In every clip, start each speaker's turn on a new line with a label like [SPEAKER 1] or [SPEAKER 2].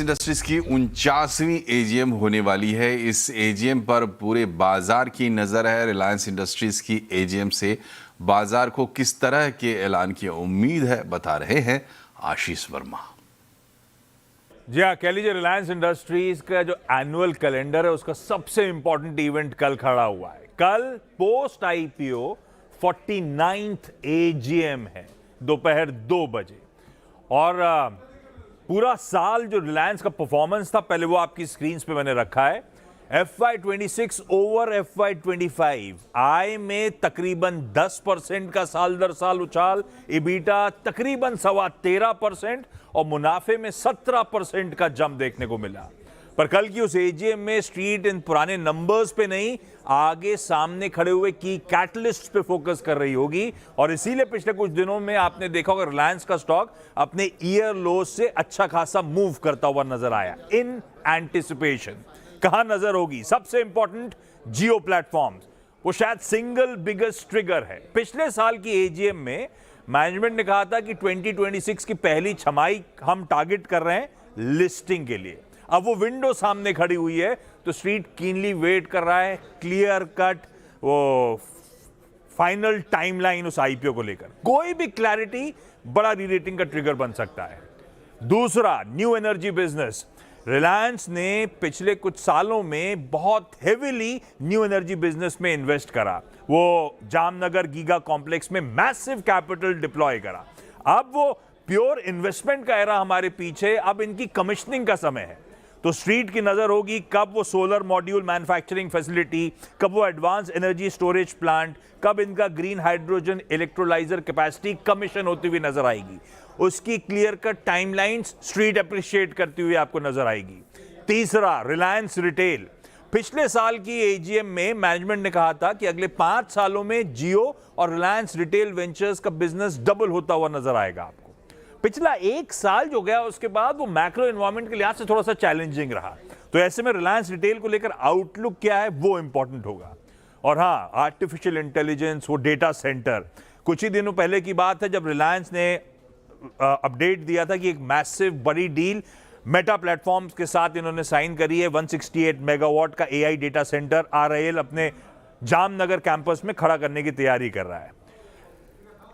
[SPEAKER 1] Reliance industries की 49वीं AGM होने वाली है। इस एजीएम पर पूरे बाजार की नजर है। रिलायंस इंडस्ट्रीज की एजीएम से बाजार को किस तरह के ऐलान की उम्मीद है, बता रहे हैं आशीष वर्मा।
[SPEAKER 2] जी हाँ, कह लीजिए रिलायंस इंडस्ट्रीज का जो एनुअल कैलेंडर है उसका सबसे इंपॉर्टेंट इवेंट कल खड़ा हुआ है। कल पोस्ट आईपीओ 49th एजीएम है दोपहर 2 बजे। और पूरा साल जो रिलायंस का परफॉर्मेंस था, पहले वो आपकी स्क्रीन पे मैंने रखा है। FY26 ओवर FY25 आय में तकरीबन 10% का साल दर साल उछाल, इबीटा तकरीबन 13.25% और मुनाफे में 17% का जंप देखने को मिला। पर कल की उस एजीएम में स्ट्रीट इन पुराने नंबर्स पे नहीं, आगे सामने खड़े हुए की कैटलिस्ट पे फोकस कर रही होगी। और इसीलिए पिछले कुछ दिनों में आपने देखा होगा रिलायंस का स्टॉक अपने ईयर लो से अच्छा खासा मूव करता हुआ नजर आया। इन एंटिसिपेशन कहां नजर होगी? सबसे इंपॉर्टेंट जियो प्लेटफॉर्म्स, वो शायद सिंगल बिगेस्ट ट्रिगर है। पिछले साल की एजीएम में मैनेजमेंट ने कहा था कि 2026 की पहली छमाही हम टारगेट कर रहे हैं लिस्टिंग के लिए। अब वो विंडो सामने खड़ी हुई है तो स्ट्रीट कीनली वेट कर रहा है क्लियर कट वो फाइनल टाइमलाइन उस आईपीओ को लेकर। कोई भी क्लैरिटी बड़ा रीरेटिंग का ट्रिगर बन सकता है। दूसरा, न्यू एनर्जी बिजनेस। रिलायंस ने पिछले कुछ सालों में बहुत हेवीली न्यू एनर्जी बिजनेस में इन्वेस्ट करा। वो जामनगर गीगा कॉम्प्लेक्स में मैसिव कैपिटल डिप्लॉय करा। अब वो प्योर इन्वेस्टमेंट का एरा हमारे पीछे, अब इनकी कमिश्निंग का समय है। तो स्ट्रीट की नजर होगी कब वो सोलर मॉड्यूल मैन्युफैक्चरिंग फैसिलिटी, कब वो एडवांस एनर्जी स्टोरेज प्लांट, कब इनका green hydrogen electrolyser capacity commission होती हुई नजर आएगी। उसकी clear cut timelines street appreciate करती हुई आपको नजर आएगी। तीसरा, रिलायंस रिटेल। पिछले साल की एजीएम में मैनेजमेंट ने कहा था कि अगले 5 सालों में जियो और रिलायंस रिटेल वेंचर्स का बिजनेस डबल होता हुआ नजर आएगा आपको। पिछला 1 साल जो गया उसके बाद वो मैक्रो एनवायरनमेंट के लिहाज से थोड़ा सा चैलेंजिंग रहा। तो ऐसे में रिलायंस रिटेल को लेकर आउटलुक क्या है वो इंपॉर्टेंट होगा। और हाँ, आर्टिफिशियल इंटेलिजेंस, वो डेटा सेंटर, कुछ ही दिनों पहले की बात है जब रिलायंस ने अपडेट दिया था कि एक मैसिव बड़ी डील मेटा प्लेटफॉर्म्स के साथ इन्होंने साइन करी है। 168 मेगावाट का एआई डेटा सेंटर आरआईएल अपने जामनगर कैंपस में खड़ा करने की तैयारी कर रहा है।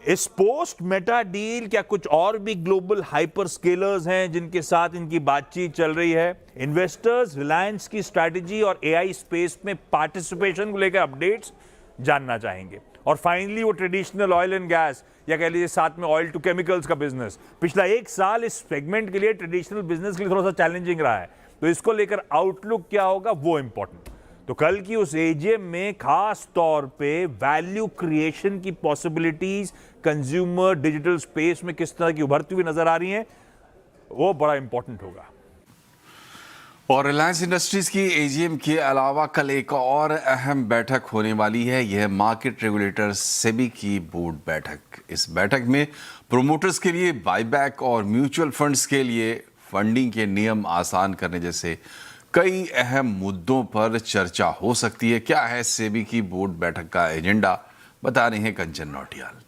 [SPEAKER 2] इस पोस्ट मेटा डील क्या कुछ और भी ग्लोबल हाइपर स्केलर्स हैं जिनके साथ इनकी बातचीत चल रही है? इन्वेस्टर्स रिलायंस की स्ट्रैटेजी और एआई स्पेस में पार्टिसिपेशन को लेकर अपडेट्स जानना चाहेंगे। और फाइनली वो ट्रेडिशनल ऑयल एंड गैस, या कह लीजिए साथ में ऑयल टू केमिकल्स का बिजनेस। पिछला 1 साल इस सेगमेंट के लिए, ट्रेडिशनल बिजनेस के लिए थोड़ा सा चैलेंजिंग रहा है। तो इसको लेकर आउटलुक क्या होगा वो इंपॉर्टेंट। तो कल की उस एजीएम में खास तौर पे वैल्यू क्रिएशन की पॉसिबिलिटीज कंज्यूमर डिजिटल स्पेस में किस तरह की उभरती हुई नजर आ रही हैं, वो बड़ा इंपॉर्टेंट होगा।
[SPEAKER 1] और रिलायंस इंडस्ट्रीज की एजीएम के अलावा कल एक और अहम बैठक होने वाली है। यह मार्केट रेगुलेटर सेबी की बोर्ड बैठक। इस बैठक में प्रोमोटर्स के लिए बायबैक और म्यूचुअल फंड्स के लिए फंडिंग के नियम आसान करने जैसे कई अहम मुद्दों पर चर्चा हो सकती है। क्या है सेबी की बोर्ड बैठक का एजेंडा, बता रहे हैं कंचन नौटियाल।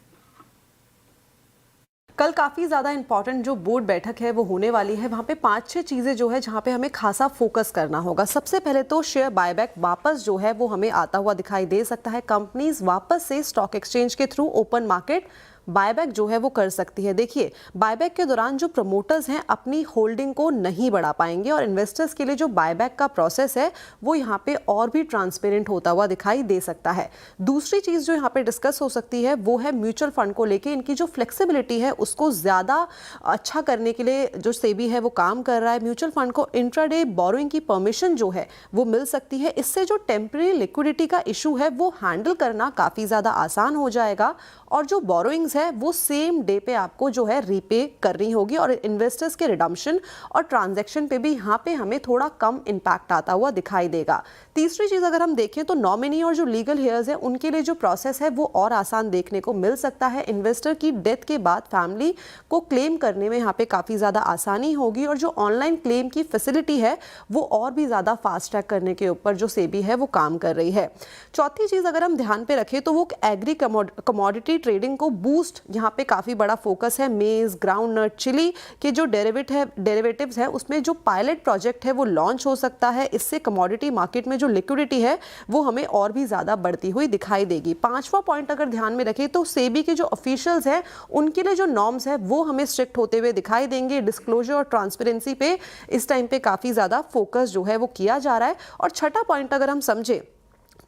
[SPEAKER 3] कल काफ़ी ज़्यादा इंपॉर्टेंट जो बोर्ड बैठक है वो होने वाली है। वहाँ पे 5-6 चीज़ें जो है जहाँ पे हमें खासा फोकस करना होगा। सबसे पहले तो शेयर बायबैक वापस जो है वो हमें आता हुआ दिखाई दे सकता है। कंपनीज वापस से स्टॉक एक्सचेंज के थ्रू ओपन मार्केट बायबैक जो है वो कर सकती है। देखिए, बायबैक के दौरान जो प्रमोटर्स हैं अपनी होल्डिंग को नहीं बढ़ा पाएंगे और इन्वेस्टर्स के लिए जो बायबैक का प्रोसेस है वो यहाँ पे और भी ट्रांसपेरेंट होता हुआ दिखाई दे सकता है। दूसरी चीज़ जो यहाँ पे डिस्कस हो सकती है वो है म्यूचुअल फंड को लेके इनकी जो फ्लेक्सिबिलिटी है उसको ज़्यादा अच्छा करने के लिए जो सेबी है वो काम कर रहा है। म्यूचुअल फंड को इंट्राडे बोरोइंग की परमिशन जो है वो मिल सकती है। इससे जो टेम्परेरी लिक्विडिटी का इशू है वो हैंडल करना काफ़ी ज़्यादा आसान हो जाएगा और जो बोरोइंग्स है वो सेम डे पे आपको जो है रीपे करनी होगी और इन्वेस्टर्स के रिडम्पशन और ट्रांजैक्शन पे भी यहाँ पे हमें थोड़ा कम इम्पैक्ट आता हुआ दिखाई देगा। तीसरी चीज़ अगर हम देखें तो नॉमिनी और जो लीगल हेयर्स हैं उनके लिए जो प्रोसेस है वो और आसान देखने को मिल सकता है। इन्वेस्टर की डेथ के बाद फैमिली को क्लेम करने में यहाँ पे काफ़ी ज़्यादा आसानी होगी और जो ऑनलाइन क्लेम की फैसिलिटी है वो और भी ज़्यादा फास्ट ट्रैक करने के ऊपर जो सेबी है वो काम कर रही है। चौथी चीज़ अगर हम ध्यान पे रखें तो वो एग्री कमोडिटी ट्रेडिंग को बूस्ट यहाँ पे काफ़ी बड़ा फोकस है। मेज, ग्राउंड नट, चिली के जो डेरिवेटिव्स है उसमें जो पायलट प्रोजेक्ट है वो लॉन्च हो सकता है। इससे कमोडिटी मार्केट में जो लिक्विडिटी है वो हमें और भी ज़्यादा बढ़ती हुई दिखाई देगी। पांचवा पॉइंट अगर ध्यान में रखें तो सेबी के जो ऑफिशियल्स हैं उनके लिए जो नॉर्म्स है वो हमें स्ट्रिक्ट होते हुए दिखाई देंगे। डिस्क्लोजर और ट्रांसपेरेंसी पे इस टाइम पे काफ़ी ज़्यादा फोकस जो है वो किया जा रहा है। और छठा पॉइंट अगर हम समझे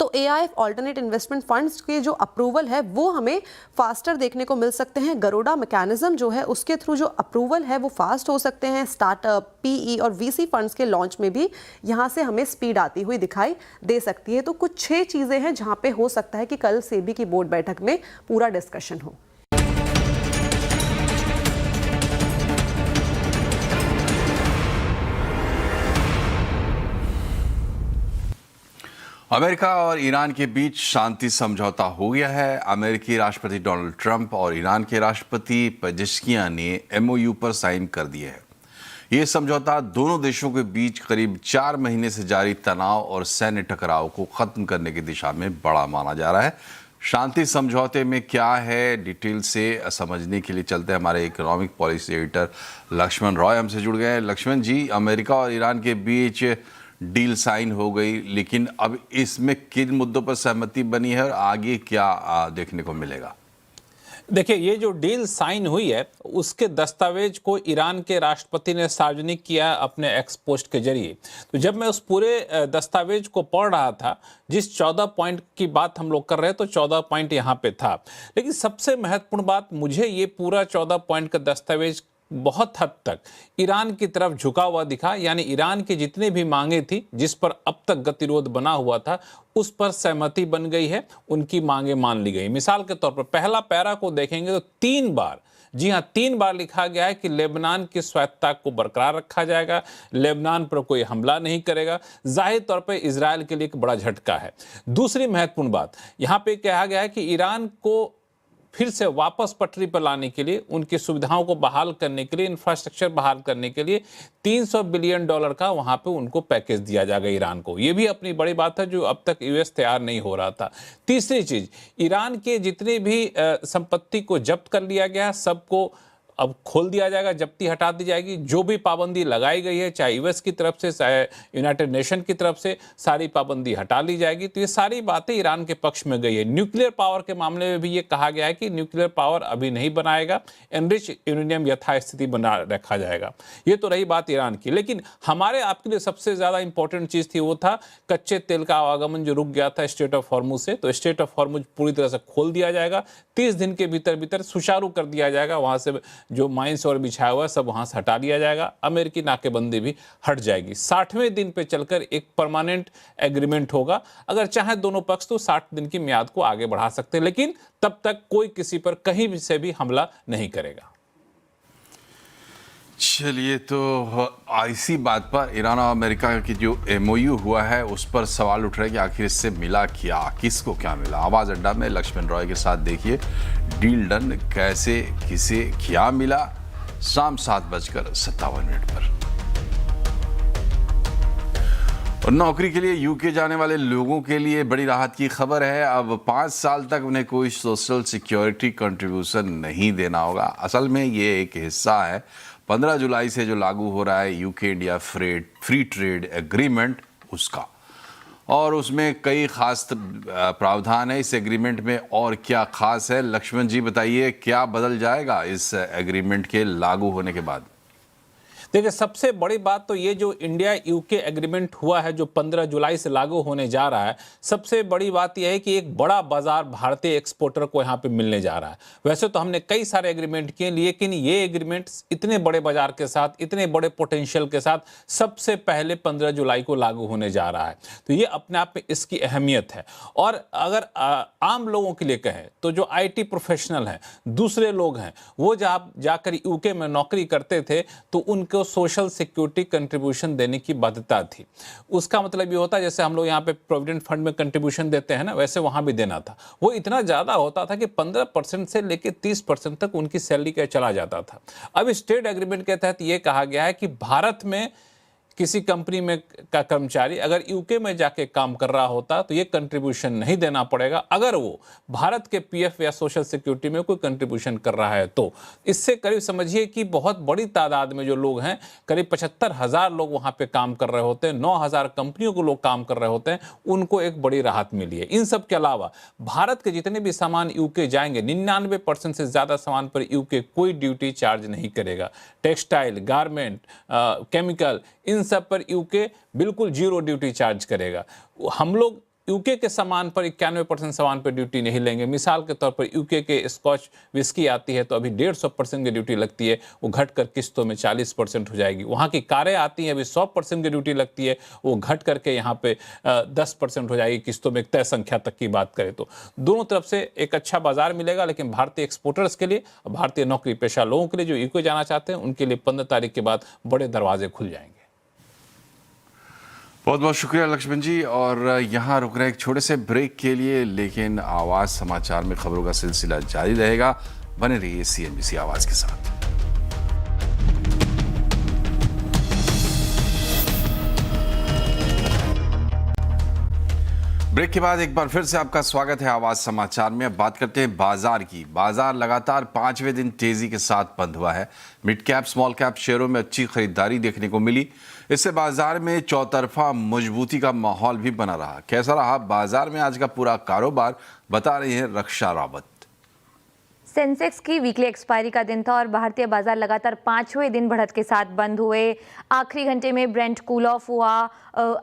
[SPEAKER 3] तो एआईएफ ऑल्टरनेट इन्वेस्टमेंट फंड्स के जो अप्रूवल है वो हमें फास्टर देखने को मिल सकते हैं। गरुड़ा मैकेनिज्म जो है उसके थ्रू जो अप्रूवल है वो फास्ट हो सकते हैं। स्टार्टअप, पीई और वीसी फंड्स के लॉन्च में भी यहां से हमें स्पीड आती हुई दिखाई दे सकती है। तो कुछ 6 चीजें हैं जहां पे हो सकता है कि कल सेबी की बोर्ड बैठक में पूरा डिस्कशन हो।
[SPEAKER 1] अमेरिका और ईरान के बीच शांति समझौता हो गया है। अमेरिकी राष्ट्रपति डोनाल्ड ट्रंप और ईरान के राष्ट्रपति पेजेश्कियान ने एमओयू पर साइन कर दिए हैं। ये समझौता दोनों देशों के बीच करीब 4 महीने से जारी तनाव और सैन्य टकराव को खत्म करने की दिशा में बड़ा माना जा रहा है। शांति समझौते में क्या है, डिटेल से समझने के लिए चलते हैं हमारे economic policy editor Lakshman Roy हमसे जुड़ गए हैं। लक्ष्मण जी, अमेरिका और ईरान के बीच डील साइन हो गई, लेकिन अब इसमें किन मुद्दों पर सहमति बनी है और आगे क्या देखने को मिलेगा?
[SPEAKER 4] देखिए, ये जो डील साइन हुई है उसके दस्तावेज को ईरान के राष्ट्रपति ने सार्वजनिक किया अपने एक्स पोस्ट के जरिए। तो जब मैं उस पूरे दस्तावेज को पढ़ रहा था, जिस 14 पॉइंट की बात हम लोग कर रहे हैं, तो 14 पॉइंट यहाँ पे था। लेकिन सबसे महत्वपूर्ण बात, मुझे ये पूरा 14 पॉइंट का दस्तावेज बहुत हद तक ईरान की तरफ झुका हुआ दिखा। यानी ईरान की जितनी भी मांगे थी, जिस पर अब तक गतिरोध बना हुआ था, उस पर सहमति बन गई है, उनकी मांगे मान ली गई। मिसाल के तौर पर पहला पैरा को देखेंगे तो 3 बार, जी हाँ 3 बार लिखा गया है कि लेबनान की स्वायत्तता को बरकरार रखा जाएगा, लेबनान पर कोई हमला नहीं करेगा। जाहिर तौर पर इजरायल के लिए एक बड़ा झटका है। दूसरी महत्वपूर्ण बात यहाँ पे कहा गया है कि ईरान को फिर से वापस पटरी पर लाने के लिए, उनकी सुविधाओं को बहाल करने के लिए, इंफ्रास्ट्रक्चर बहाल करने के लिए $300 बिलियन का वहां पे उनको पैकेज दिया जाएगा ईरान को। ये भी अपनी बड़ी बात है जो अब तक यूएस तैयार नहीं हो रहा था। तीसरी चीज, ईरान के जितने भी संपत्ति को जब्त कर लिया गया, सबको अब खोल दिया जाएगा, जब्ती हटा दी जाएगी। जो भी पाबंदी लगाई गई है, चाहे यूएस की तरफ से, चाहे यूनाइटेड नेशन की तरफ से, सारी पाबंदी हटा ली जाएगी। तो ये सारी बातें ईरान के पक्ष में गई है। न्यूक्लियर पावर के मामले में भी ये कहा गया है कि न्यूक्लियर पावर अभी नहीं बनाएगा, एनरिच यूरेनियम यथास्थिति बना रखा जाएगा। ये तो रही बात ईरान की। लेकिन हमारे आपके लिए सबसे ज़्यादा इंपॉर्टेंट चीज़ थी वो था कच्चे तेल का आवागमन जो रुक गया था स्ट्रेट ऑफ हॉर्मुज से। तो स्ट्रेट ऑफ हॉर्मुज पूरी तरह से खोल दिया जाएगा, 30 दिन के भीतर सुचारू कर दिया जाएगा। वहाँ से जो माइंस और बिछाया हुआ सब वहां से हटा लिया जाएगा, अमेरिकी नाकेबंदी भी हट जाएगी। 60वें दिन पे चलकर एक परमानेंट एग्रीमेंट होगा। अगर चाहे दोनों पक्ष तो 60 दिन की म्याद को आगे बढ़ा सकते हैं, लेकिन तब तक कोई किसी पर कहीं भी से भी हमला नहीं करेगा।
[SPEAKER 1] चलिए, तो इसी बात पर ईरान और अमेरिका की जो एमओयू हुआ है उस पर सवाल उठ रहा है कि आखिर इससे मिला क्या, किसको क्या मिला। आवाज अड्डा में लक्ष्मण रॉय के साथ देखिए डील डन कैसे किसे क्या मिला, शाम 7:57 पर। और नौकरी के लिए यूके जाने वाले लोगों के लिए बड़ी राहत की खबर है। अब 5 साल तक उन्हें कोई सोशल सिक्योरिटी कंट्रीब्यूशन नहीं देना होगा। असल में ये एक हिस्सा है 15 जुलाई से जो लागू हो रहा है UK India free trade agreement उसका, और उसमें कई खास प्रावधान है इस एग्रीमेंट में। और क्या खास है, लक्ष्मण जी बताइए, क्या बदल जाएगा इस एग्रीमेंट के लागू होने के बाद?
[SPEAKER 4] देखिए, सबसे बड़ी बात तो ये जो इंडिया यूके एग्रीमेंट हुआ है जो 15 जुलाई से लागू होने जा रहा है, सबसे बड़ी बात यह है कि एक बड़ा बाजार भारतीय एक्सपोर्टर को यहाँ पे मिलने जा रहा है। वैसे तो हमने कई सारे एग्रीमेंट किए, लेकिन ये एग्रीमेंट इतने बड़े बाजार के साथ, इतने बड़े पोटेंशियल के साथ सबसे पहले 15 जुलाई को लागू होने जा रहा है। तो ये अपने आप में इसकी अहमियत है। और अगर आम लोगों के लिए कहें तो जो IT प्रोफेशनल हैं, दूसरे लोग हैं, वो जाकर यूके में नौकरी करते थे तो उनको सोशल सिक्योरिटी कंट्रीब्यूशन देने की बाध्यता थी। उसका मतलब ये होता है जैसे हम लोग यहाँ पे प्रोविडेंट फंड में कंट्रीब्यूशन देते हैं ना, वैसे वहां भी देना था। वो इतना ज्यादा होता था कि 15% से लेकर 30% तक उनकी सैलरी का चला जाता था। अब इस ट्रेड एग्रीमेंट के तहत ये कहा गया है कि भारत में किसी कंपनी में का कर्मचारी अगर यूके में जाके काम कर रहा होता तो ये कंट्रीब्यूशन नहीं देना पड़ेगा अगर वो भारत के पीएफ या सोशल सिक्योरिटी में कोई कंट्रीब्यूशन कर रहा है तो। इससे करीब समझिए कि बहुत बड़ी तादाद में जो लोग हैं, करीब 75,000 लोग वहां पे काम कर रहे होते हैं, 9,000 कंपनियों को लोग काम कर रहे होते हैं, उनको एक बड़ी राहत मिली है। इन सब के अलावा भारत के जितने भी सामान यूके जाएंगे 99% से ज्यादा सामान पर यूके कोई ड्यूटी चार्ज नहीं करेगा। टेक्सटाइल, गारमेंट, केमिकल, इन सब पर यूके बिल्कुल जीरो ड्यूटी चार्ज करेगा। हम लोग यूके के सामान पर 91% सामान पर ड्यूटी नहीं लेंगे। मिसाल के तौर पर यूके के स्कॉच विस्की आती है तो अभी 150% की ड्यूटी लगती है, वो घटकर किस्तों में 40% हो जाएगी। वहाँ की कारें आती हैं, अभी 100% की ड्यूटी लगती है, वो घट करके यहाँ पे 10% हो जाएगी किस्तों में, तय संख्या तक की बात करें तो। दोनों तरफ से एक अच्छा बाजार मिलेगा, लेकिन भारतीय एक्सपोर्टर्स के लिए, भारतीय नौकरी पेशा लोगों के लिए जो यूके जाना चाहते हैं, उनके लिए 15 तारीख के बाद बड़े दरवाजे खुल जाएंगे।
[SPEAKER 1] बहुत बहुत शुक्रिया लक्ष्मण जी। और यहाँ रुक रहे हैं एक छोटे से ब्रेक के लिए, लेकिन आवाज समाचार में खबरों का सिलसिला जारी रहेगा। बने रहिए CNBC आवाज के साथ। ब्रेक के बाद एक बार फिर से आपका स्वागत है आवाज समाचार में। अब बात करते हैं बाजार की। बाजार लगातार 5वें दिन तेजी के साथ बंद हुआ है। मिड कैप स्मॉल कैप शेयरों में अच्छी खरीदारी देखने को मिली। इससे बाजार में चौतरफा मजबूती का माहौल भी बना रहा। कैसा रहा बाजार में आज का पूरा कारोबार, बता रही है रक्षा रावत।
[SPEAKER 5] सेंसेक्स की वीकली एक्सपायरी का दिन था और भारतीय बाजार लगातार 5वें दिन बढ़त के साथ बंद हुए। आखिरी घंटे में ब्रेंट कूल ऑफ हुआ।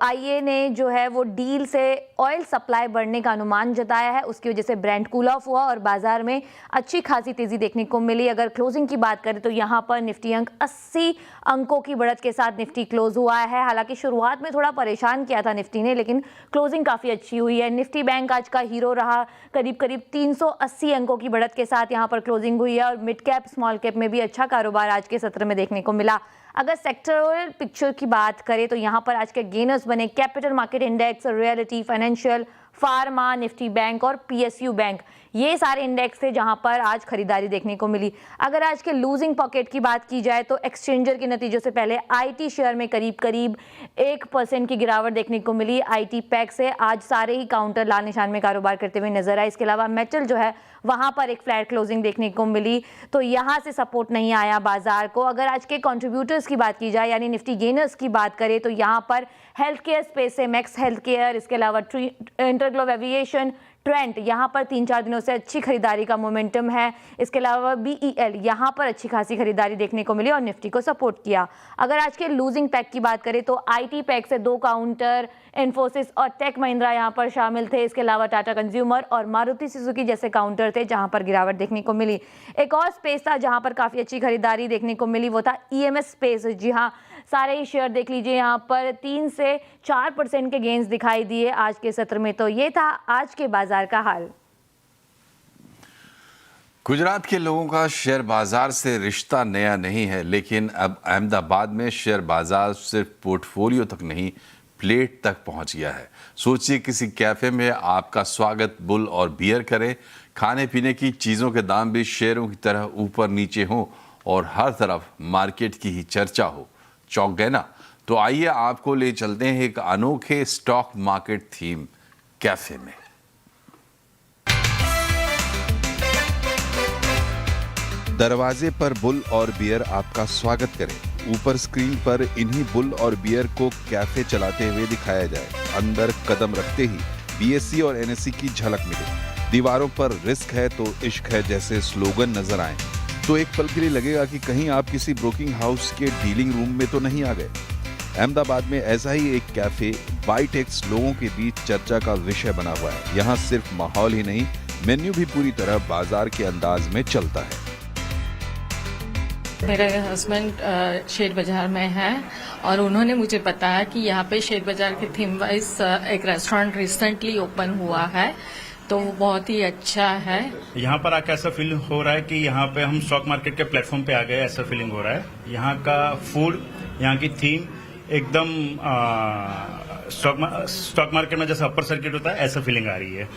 [SPEAKER 5] आईए ने जो है वो डील से ऑयल सप्लाई बढ़ने का अनुमान जताया है, उसकी वजह से ब्रेंट कूल ऑफ हुआ और बाजार में अच्छी खासी तेजी देखने को मिली। अगर क्लोजिंग की बात करें तो यहाँ पर निफ्टी अंक 80 अंकों की बढ़त के साथ निफ्टी क्लोज हुआ है। हालांकि शुरुआत में थोड़ा परेशान किया था निफ्टी ने, लेकिन क्लोजिंग काफी अच्छी हुई है। निफ्टी बैंक आज का हीरो रहा, करीब करीब 380 अंकों की बढ़त के साथ यहाँ पर क्लोजिंग हुई है। और मिड कैप स्मॉल कैप में भी अच्छा कारोबार आज के सत्र में देखने को मिला। अगर सेक्टरल पिक्चर की बात करें तो यहाँ पर आज के गेनर्स बने capital market index, reality, financial, pharma, Nifty bank और PSU बैंक। ये सारे इंडेक्स थे जहां पर आज खरीदारी देखने को मिली। अगर आज के लूजिंग पॉकेट की बात की जाए तो एक्सचेंजर के नतीजों से पहले IT शेयर में करीब करीब 1% की गिरावट देखने को मिली। IT पैक से आज सारे ही काउंटर लाल निशान में कारोबार करते हुए नजर आए। इसके अलावा मेटल जो है वहां पर एक फ्लैट क्लोजिंग देखने को मिली, तो यहां से सपोर्ट नहीं आया बाजार को। अगर आज के कंट्रीब्यूटर्स की बात की जाए यानी निफ्टी गेनर्स की बात करें तो यहां पर हेल्थ केयर स्पेस से मैक्स हेल्थ केयर, इसके अलावा इंटरग्लोब एविएशन, ट्रेंट, यहाँ पर 3-4 दिनों से अच्छी खरीदारी का मोमेंटम है। इसके अलावा BEL यहाँ पर अच्छी खासी खरीदारी देखने को मिली और निफ्टी को सपोर्ट किया। अगर आज के लूजिंग पैक की बात करें तो IT पैक से 2 काउंटर, इन्फोसिस और टेक महिंद्रा यहाँ पर शामिल थे। इसके अलावा टाटा कंज्यूमर और मारुति सुजुकी जैसे काउंटर थे जहाँ पर गिरावट देखने को मिली। एक और स्पेस था जहाँ पर काफ़ी अच्छी खरीदारी देखने को मिली, वो था EMS स्पेस। जी हाँ, सारे ही शेयर देख लीजिए, यहाँ पर 3 से 4% के गेंस दिखाई दिए आज के सत्र में। तो ये था आज के बाजार का हाल।
[SPEAKER 1] गुजरात के लोगों का शेयर बाजार से रिश्ता नया नहीं है, लेकिन अब अहमदाबाद में शेयर बाजार सिर्फ पोर्टफोलियो तक नहीं, प्लेट तक पहुंच गया है। सोचिए किसी कैफे में आपका स्वागत बुल और बियर करे, खाने पीने की चीज़ों के दाम भी शेयरों की तरह ऊपर नीचे हों और हर तरफ मार्केट की ही चर्चा हो। चौंक गए ना? तो आइए आपको ले चलते हैं एक अनोखे स्टॉक मार्केट थीम कैफे में। दरवाजे पर बुल और बियर आपका स्वागत करें। ऊपर स्क्रीन पर इन्हीं बुल और बियर को कैफे चलाते हुए दिखाया जाए। अंदर कदम रखते ही BSE और NSE की झलक मिले। दीवारों पर रिस्क है तो इश्क है जैसे स्लोगन नजर आए तो एक पल के लिए लगेगा कि कहीं आप किसी ब्रोकिंग हाउस के डीलिंग रूम में तो नहीं आ गए। अहमदाबाद में ऐसा ही एक कैफे बाइटेक्स लोगों के बीच चर्चा का विषय बना हुआ है। यहाँ सिर्फ माहौल ही नहीं, मेन्यू भी पूरी तरह बाजार के अंदाज में चलता है।
[SPEAKER 6] मेरे हस्बैंड शेयर बाजार में है और उन्होंने मुझे बताया कि यहाँ पे शेयर बाजार के थीम वाइज एक रेस्टोरेंट रिसेंटली ओपन हुआ है, तो वो बहुत ही अच्छा है।
[SPEAKER 7] यहाँ पर आके ऐसा फील हो रहा है कि यहाँ पे हम स्टॉक मार्केट के प्लेटफॉर्म पे आ गए, ऐसा फीलिंग हो रहा है। यहाँ का फूड, यहाँ की थीम एकदम स्टॉक मार्केट में जैसा अपर सर्किट होता है ऐसा फीलिंग आ रही है।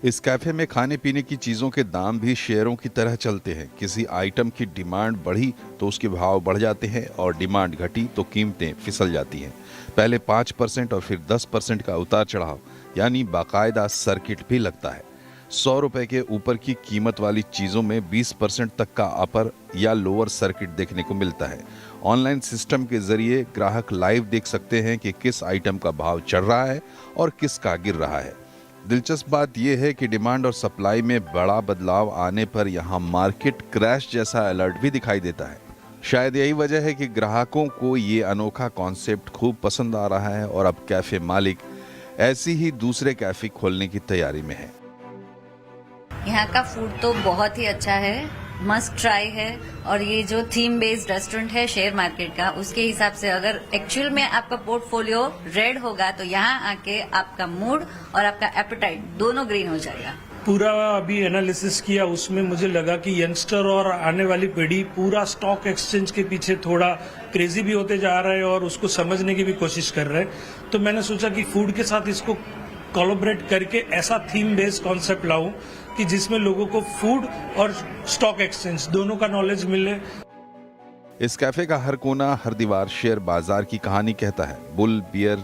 [SPEAKER 8] इस कैफे में खाने पीने की चीजों के दाम भी शेयरों की तरह चलते हैं। किसी आइटम की डिमांड बढ़ी तो उसके भाव बढ़ जाते हैं और डिमांड घटी तो कीमतें फिसल जाती हैं। पहले 5% और फिर 10% का उतार चढ़ाव यानी बाकायदा सर्किट भी लगता है। 100 रुपए के ऊपर की कीमत वाली चीजों में 20% तक का अपर या लोअर सर्किट देखने को मिलता है। ऑनलाइन सिस्टम के जरिए ग्राहक लाइव देख सकते हैं कि किस आइटम का भाव चढ़ रहा है और किसका गिर रहा है। दिलचस्प बात यह है कि डिमांड और सप्लाई में बड़ा बदलाव आने पर यहाँ मार्केट क्रैश जैसा अलर्ट भी दिखाई देता है। शायद यही वजह है कि ग्राहकों को ये अनोखा कॉन्सेप्ट खूब पसंद आ रहा है और अब कैफे मालिक ऐसी ही दूसरे कैफे खोलने की तैयारी में है।
[SPEAKER 9] यहाँ का फूड तो बहुत ही अच्छा है, मस्ट ट्राई है। और ये जो थीम बेस्ड रेस्टोरेंट है शेयर मार्केट का, उसके हिसाब से अगर एक्चुअल में आपका पोर्टफोलियो रेड होगा तो यहाँ आके आपका मूड और आपका एपेटाइट दोनों ग्रीन हो जाएगा।
[SPEAKER 10] पूरा अभी एनालिसिस किया, उसमें मुझे लगा कि यंगस्टर और आने वाली पीढ़ी पूरा स्टॉक एक्सचेंज के पीछे थोड़ा क्रेजी भी होते जा रहे हैं और उसको समझने की भी कोशिश कर रहे हैं। तो मैंने सोचा कि फूड के साथ इसको कोलैबोरेट करके ऐसा थीम बेस्ड कॉन्सेप्ट लाऊं कि जिसमें लोगों को फूड और स्टॉक एक्सचेंज दोनों का नॉलेज मिले।
[SPEAKER 8] इस कैफे का हर कोना, हर दीवार शेयर बाजार की कहानी कहता है। बुल, बियर,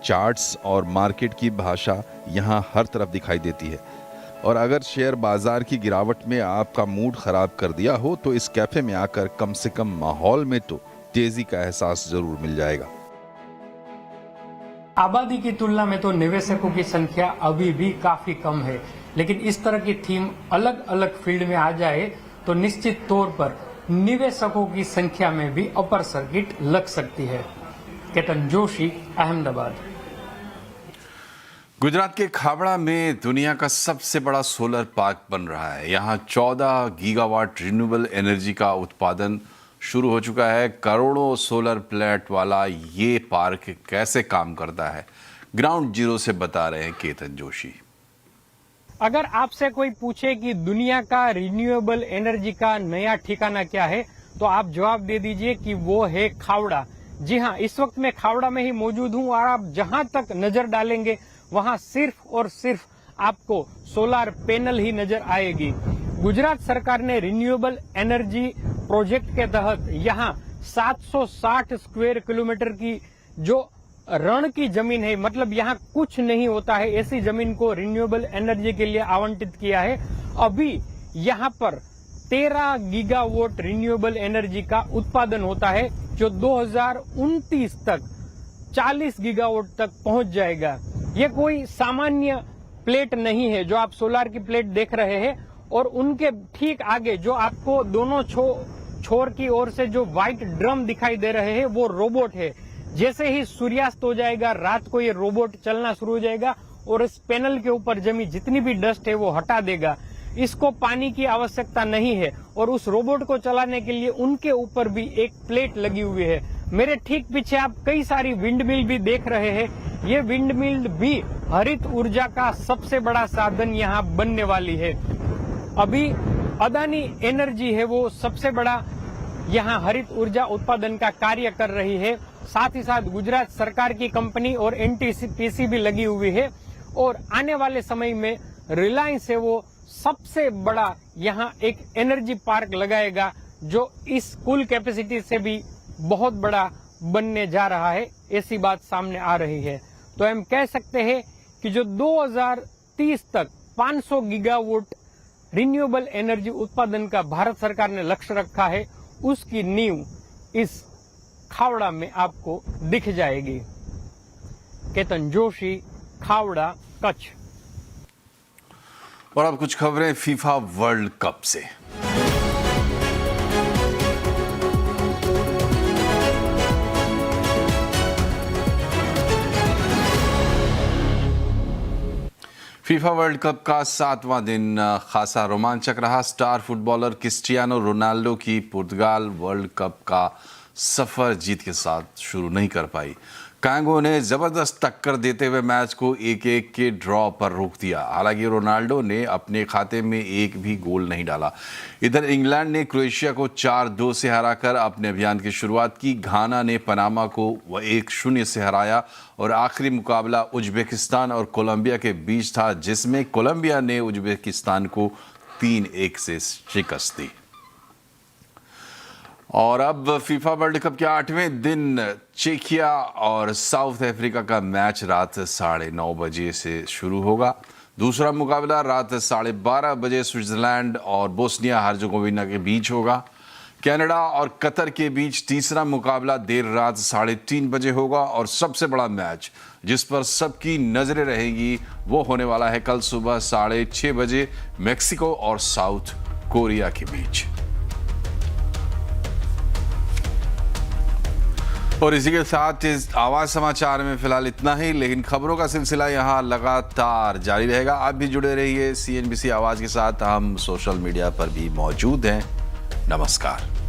[SPEAKER 8] चार्ट्स और मार्केट की भाषा यहाँ हर तरफ दिखाई देती है। और अगर शेयर बाजार की गिरावट में आपका मूड खराब कर दिया हो तो इस कैफे में आकर कम से कम माहौल में तो तेजी का एहसास जरूर मिल जाएगा।
[SPEAKER 11] आबादी की तुलना में तो निवेशकों की संख्या अभी भी काफी कम है, लेकिन इस तरह की थीम अलग अलग फील्ड में आ जाए तो निश्चित तौर पर निवेशकों की संख्या में भी अपर सर्किट लग सकती है। केतन जोशी, अहमदाबाद।
[SPEAKER 1] गुजरात के खाबड़ा में दुनिया का सबसे बड़ा सोलर पार्क बन रहा है। यहाँ 14 गीगावाट रिन्यूएबल एनर्जी का उत्पादन शुरू हो चुका है। करोड़ों सोलर प्लेट वाला ये पार्क कैसे काम करता है, ग्राउंड जीरो से बता रहे हैं केतन जोशी।
[SPEAKER 11] अगर आपसे कोई पूछे कि दुनिया का रिन्यूएबल एनर्जी का नया ठिकाना क्या है, तो आप जवाब दे दीजिए कि वो है खावड़ा। जी हाँ, इस वक्त मैं खावड़ा में ही मौजूद हूँ और आप जहाँ तक नजर डालेंगे वहाँ सिर्फ और सिर्फ आपको सोलर पैनल ही नजर आएगी। गुजरात सरकार ने रिन्यूएबल एनर्जी प्रोजेक्ट के तहत यहाँ 760 स्क्वायर किलोमीटर की जो रण की जमीन है, मतलब यहाँ कुछ नहीं होता है, ऐसी जमीन को रिन्यूएबल एनर्जी के लिए आवंटित किया है। अभी यहाँ पर 13 गीगावाट रिन्यूएबल एनर्जी का उत्पादन होता है, जो 2029 तक 40 गीगावाट तक पहुंच जाएगा। ये कोई सामान्य प्लेट नहीं है जो आप सोलार की प्लेट देख रहे हैं, और उनके ठीक आगे जो आपको दोनों छोर की ओर से जो व्हाइट ड्रम दिखाई दे रहे हैं वो रोबोट है। जैसे ही सूर्यास्त हो जाएगा, रात को ये रोबोट चलना शुरू हो जाएगा और इस पैनल के ऊपर जमी जितनी भी डस्ट है वो हटा देगा। इसको पानी की आवश्यकता नहीं है और उस रोबोट को चलाने के लिए उनके ऊपर भी एक प्लेट लगी हुई है। मेरे ठीक पीछे आप कई सारी विंड मिल भी देख रहे हैं। ये विंड मिल भी हरित ऊर्जा का सबसे बड़ा साधन यहाँ बनने वाली है। अभी अदानी एनर्जी है वो सबसे बड़ा यहाँ हरित ऊर्जा उत्पादन का कार्य कर रही है। साथ ही साथ गुजरात सरकार की कंपनी और एनटीपीसी भी लगी हुई है, और आने वाले समय में रिलायंस है वो सबसे बड़ा यहाँ एक एनर्जी पार्क लगाएगा, जो इस कुल कैपेसिटी से भी बहुत बड़ा बनने जा रहा है। ऐसी बात सामने आ रही है। तो हम कह सकते हैं कि जो 2030 तक 500 गीगावाट रिन्यूएबल एनर्जी उत्पादन का भारत सरकार ने लक्ष्य रखा है, उसकी नींव इस खावड़ा में आपको दिख जाएगी। केतन जोशी, खावड़ा, कच्छ।
[SPEAKER 1] और अब कुछ खबरें फीफा वर्ल्ड कप से। फीफा वर्ल्ड कप का 7वां दिन खासा रोमांचक रहा। स्टार फुटबॉलर क्रिस्टियानो रोनाल्डो की पुर्तगाल वर्ल्ड कप का सफर जीत के साथ शुरू नहीं कर पाई। कांगो ने जबरदस्त टक्कर देते हुए मैच को 1-1 के ड्रॉ पर रोक दिया। हालांकि रोनाल्डो ने अपने खाते में एक भी गोल नहीं डाला। इधर इंग्लैंड ने क्रोएशिया को 4-2 से हराकर अपने अभियान की शुरुआत की। घाना ने पनामा को 1-0 से हराया और आखिरी मुकाबला उज्बेकिस्तान और कोलंबिया के बीच था, जिसमें कोलंबिया ने उज्बेकिस्तान को 3-1 से शिकस्त दी। और अब फीफा वर्ल्ड कप के 8वें दिन चेकिया और साउथ अफ्रीका का मैच रात 9:30 बजे से शुरू होगा। दूसरा मुकाबला रात 12:30 बजे स्विट्जरलैंड और बोस्निया हर्जेगोविना के बीच होगा। कनाडा और कतर के बीच तीसरा मुकाबला देर रात 3:30 बजे होगा। और सबसे बड़ा मैच जिस पर सबकी नजरें रहेंगी वो होने वाला है कल सुबह 6:30 बजे मेक्सिको और साउथ कोरिया के बीच। और इसी के साथ इस आवाज समाचार में फिलहाल इतना ही, लेकिन खबरों का सिलसिला यहाँ लगातार जारी रहेगा। आप भी जुड़े रहिए CNBC आवाज के साथ। हम सोशल मीडिया पर भी मौजूद हैं। नमस्कार।